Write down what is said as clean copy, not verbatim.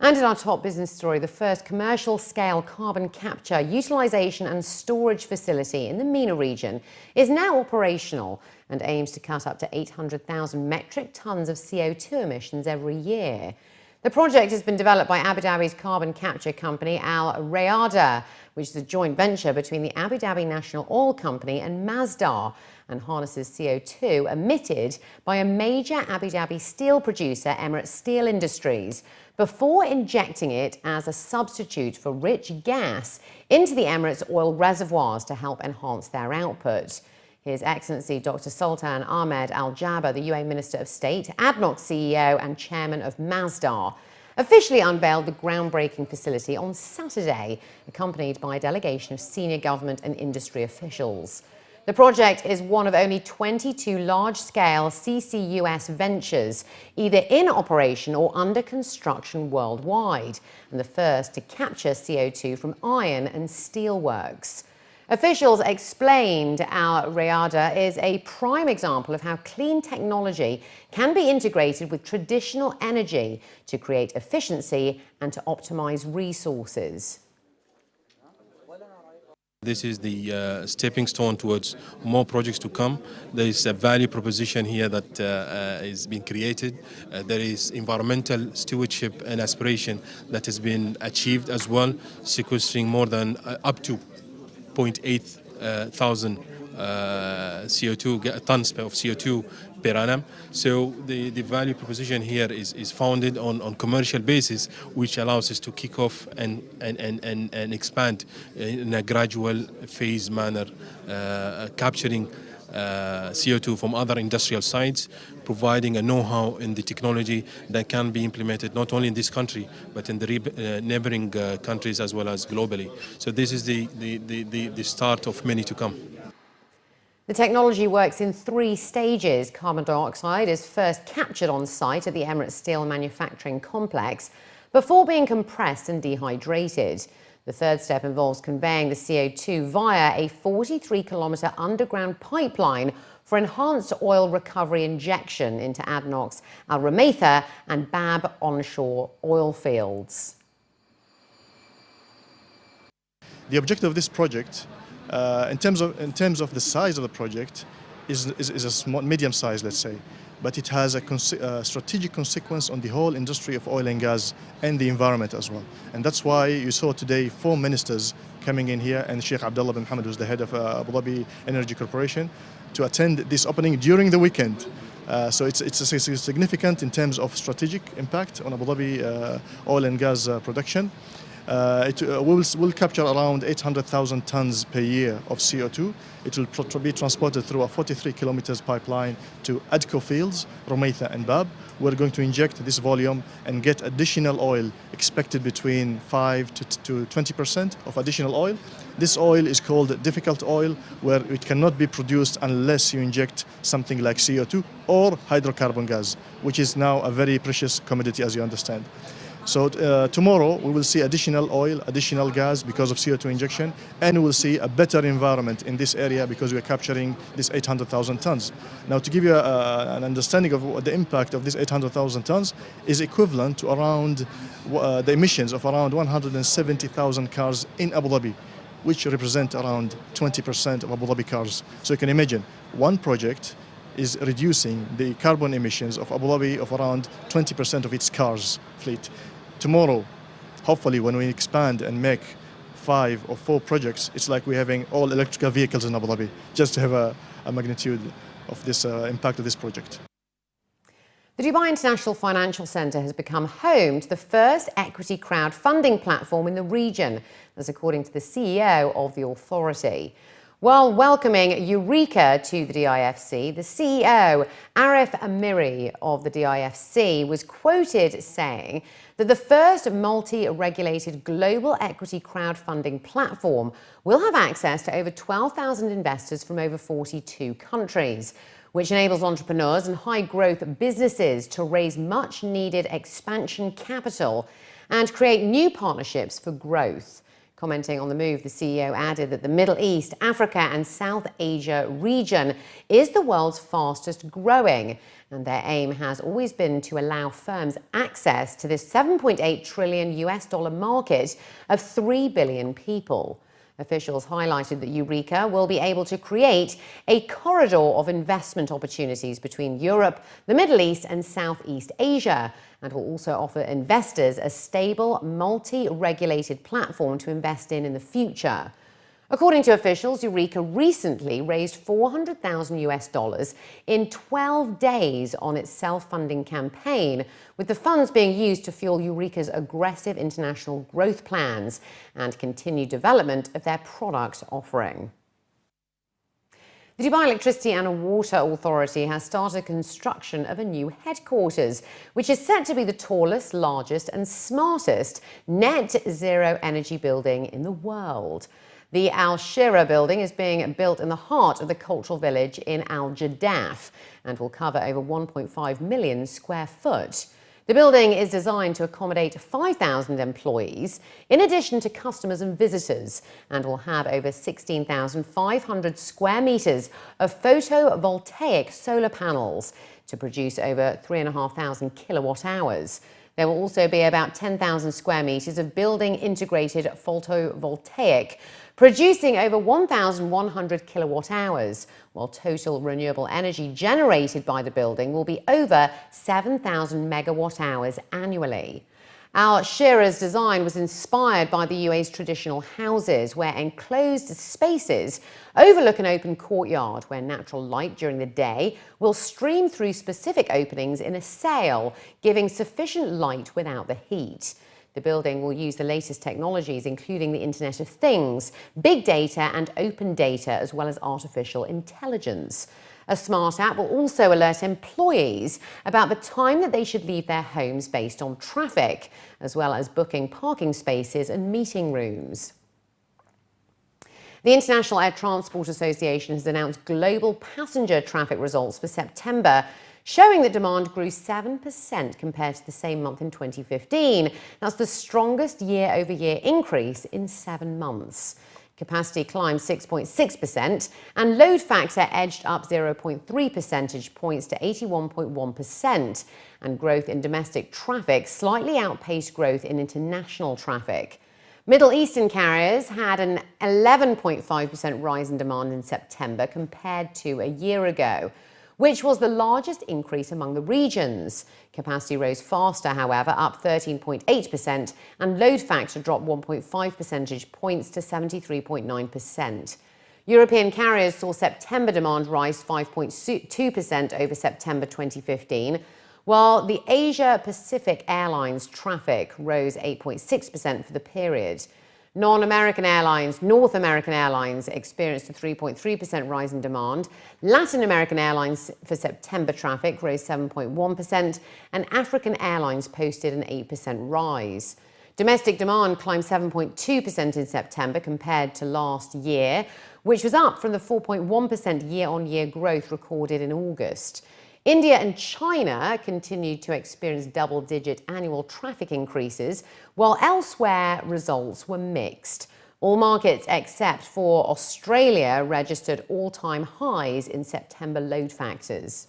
And in our top business story, the first commercial-scale carbon capture, utilisation and storage facility in the MENA region is now operational and aims to cut up to 800,000 metric tonnes of CO2 emissions every year. The project has been developed by Abu Dhabi's carbon capture company Al-Sheraa, which is a joint venture between the Abu Dhabi National Oil Company and Masdar, and harnesses CO2 emitted by a major Abu Dhabi steel producer, Emirates Steel Industries, before injecting it as a substitute for rich gas into the Emirates oil reservoirs to help enhance their output. His Excellency Dr. Sultan Ahmed Al-Jaber, the UAE Minister of State, ADNOC CEO and Chairman of Masdar, officially unveiled the groundbreaking facility on Saturday, accompanied by a delegation of senior government and industry officials. The project is one of only 22 large-scale CCUS ventures, either in operation or under construction worldwide, and the first to capture CO2 from iron and steel works. Officials explained Al-Sheraa is a prime example of how clean technology can be integrated with traditional energy to create efficiency and to optimize resources. This is the stepping stone towards more projects to come. There is a value proposition here that is being created. There is environmental stewardship and aspiration that has been achieved as well, sequestering more than up to 0.8 thousand tons of CO2 per annum. So the value proposition here is founded on commercial basis, which allows us to kick off and expand in a gradual phase manner, capturing CO2 from other industrial sites, providing a know-how in the technology that can be implemented not only in this country but in the neighboring countries as well as globally. So this is the start of many to come. The technology works in 3 stages. Carbon dioxide is first captured on site at the Emirates Steel Manufacturing Complex before being compressed and dehydrated. The third step involves conveying the CO2 via a 43-kilometre underground pipeline for enhanced oil recovery injection into ADNOC's Al-Sheraa and Bab onshore oil fields. The objective of this project, in terms of the size of the project, is a small, medium size, let's say, but it has a strategic consequence on the whole industry of oil and gas and the environment as well. And that's why you saw today 4 ministers coming in here, and Sheikh Abdullah bin Hamad, who's the head of Abu Dhabi Energy Corporation, to attend this opening during the weekend. So it's significant in terms of strategic impact on Abu Dhabi oil and gas production. Will capture around 800,000 tons per year of CO2. It will be transported through a 43 kilometers pipeline to ADCO fields, Eureeca and Bab. We're going to inject this volume and get additional oil, expected between 5 to 20% of additional oil. This oil is called difficult oil, where it cannot be produced unless you inject something like CO2 or hydrocarbon gas, which is now a very precious commodity, as you understand. So tomorrow we will see additional oil, additional gas because of CO2 injection, and we will see a better environment in this area because we are capturing this 800,000 tons. Now, to give you an understanding of what the impact of this 800,000 tons is equivalent to around the emissions of around 170,000 cars in Abu Dhabi, which represent around 20% of Abu Dhabi cars. So you can imagine one project is reducing the carbon emissions of Abu Dhabi of around 20% of its cars fleet. Tomorrow, hopefully, when we expand and make 5 or 4 projects, it's like we're having all electrical vehicles in Abu Dhabi, just to have a magnitude of this impact of this project. The Dubai International Financial Centre has become home to the first equity crowdfunding platform in the region, that's according to the CEO of the authority. While welcoming Eureeca to the DIFC, the CEO, Arif Amiri of the DIFC, was quoted saying that the first multi-regulated global equity crowdfunding platform will have access to over 12,000 investors from over 42 countries, which enables entrepreneurs and high-growth businesses to raise much-needed expansion capital and create new partnerships for growth. Commenting on the move, the CEO added that the Middle East, Africa and South Asia region is the world's fastest growing, and their aim has always been to allow firms access to this $7.8 trillion market of 3 billion people. Officials highlighted that Eureeca will be able to create a corridor of investment opportunities between Europe, the Middle East and Southeast Asia, and will also offer investors a stable, multi-regulated platform to invest in the future. According to officials, Eureeca recently raised $400,000 in 12 days on its self-funding campaign, with the funds being used to fuel Eureeca's aggressive international growth plans and continued development of their product offering. The Dubai Electricity and Water Authority has started construction of a new headquarters, which is set to be the tallest, largest and smartest net zero energy building in the world. The Al-Sheraa building is being built in the heart of the cultural village in Al-Jadaf and will cover over 1.5 million square foot. The building is designed to accommodate 5,000 employees, in addition to customers and visitors, and will have over 16,500 square meters of photovoltaic solar panels to produce over 3,500 kilowatt hours. There will also be about 10,000 square meters of building integrated photovoltaic, producing over 1,100 kilowatt hours, while total renewable energy generated by the building will be over 7,000 megawatt hours annually. Al-Shera's design was inspired by the UAE's traditional houses, where enclosed spaces overlook an open courtyard where natural light during the day will stream through specific openings in a sail, giving sufficient light without the heat. The building will use the latest technologies, including the Internet of Things, big data and open data, as well as artificial intelligence. A smart app will also alert employees about the time that they should leave their homes based on traffic, as well as booking parking spaces and meeting rooms. The International Air Transport Association has announced global passenger traffic results for September, showing that demand grew 7% compared to the same month in 2015. That's the strongest year-over-year increase in 7 months. Capacity climbed 6.6% and load factor edged up 0.3 percentage points to 81.1%. And growth in domestic traffic slightly outpaced growth in international traffic. Middle Eastern carriers had an 11.5% rise in demand in September compared to a year ago, which was the largest increase among the regions. Capacity rose faster, however, up 13.8%, and load factor dropped 1.5 percentage points to 73.9%. European carriers saw September demand rise 5.2% over September 2015, while the Asia-Pacific Airlines traffic rose 8.6% for the period. Non-American airlines, North American Airlines experienced a 3.3% rise in demand. Latin American Airlines for September traffic rose 7.1%, and African Airlines posted an 8% rise. Domestic demand climbed 7.2% in September compared to last year, which was up from the 4.1% year-on-year growth recorded in August. India and China continued to experience double-digit annual traffic increases, while elsewhere results were mixed. All markets except for Australia registered all-time highs in September load factors.